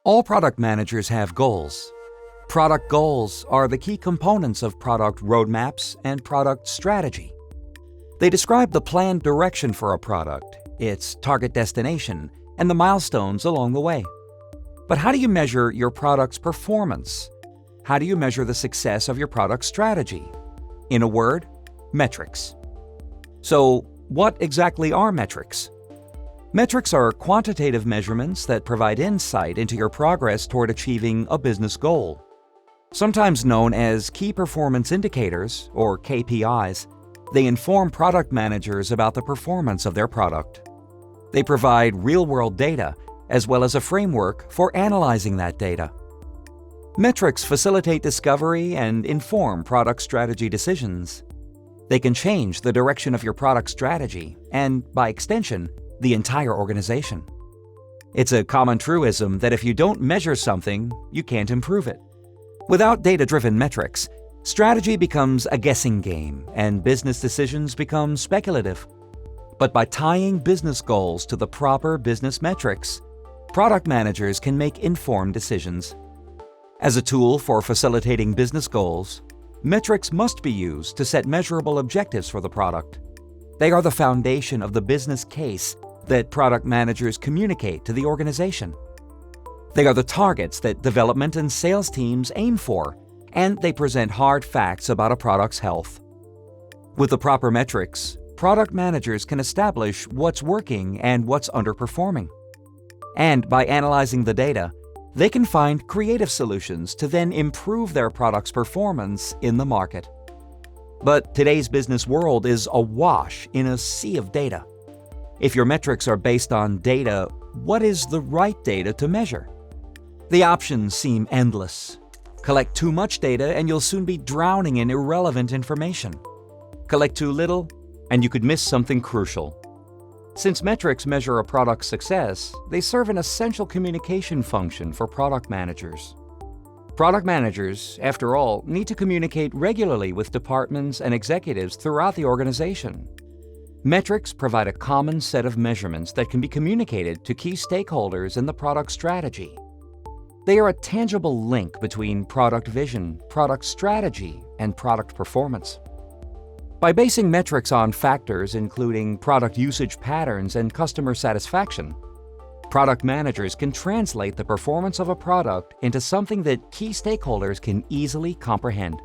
All product managers have goals. Product goals are the key components of product roadmaps and product strategy. They describe the planned direction for a product, its target destination, and the milestones along the way. But how do you measure your product's performance? How do you measure the success of your product strategy? In a word, metrics. So, what exactly are metrics? Metrics are quantitative measurements that provide insight into your progress toward achieving a business goal. Sometimes known as key performance indicators, or KPIs, they inform product managers about the performance of their product. They provide real-world data, as well as a framework for analyzing that data. Metrics facilitate discovery and inform product strategy decisions. They can change the direction of your product strategy and, by extension, the entire organization. It's a common truism that if you don't measure something, you can't improve it. Without data-driven metrics, strategy becomes a guessing game and business decisions become speculative. But by tying business goals to the proper business metrics, product managers can make informed decisions. As a tool for facilitating business goals, metrics must be used to set measurable objectives for the product. They are the foundation of the business case that product managers communicate to the organization. They are the targets that development and sales teams aim for, and they present hard facts about a product's health. With the proper metrics, product managers can establish what's working and what's underperforming. And by analyzing the data, they can find creative solutions to then improve their product's performance in the market. But today's business world is awash in a sea of data. If your metrics are based on data, what is the right data to measure? The options seem endless. Collect too much data and you'll soon be drowning in irrelevant information. Collect too little, and you could miss something crucial. Since metrics measure a product's success, they serve an essential communication function for product managers. Product managers, after all, need to communicate regularly with departments and executives throughout the organization. Metrics provide a common set of measurements that can be communicated to key stakeholders in the product strategy. They are a tangible link between product vision, product strategy, and product performance. By basing metrics on factors including product usage patterns and customer satisfaction, product managers can translate the performance of a product into something that key stakeholders can easily comprehend.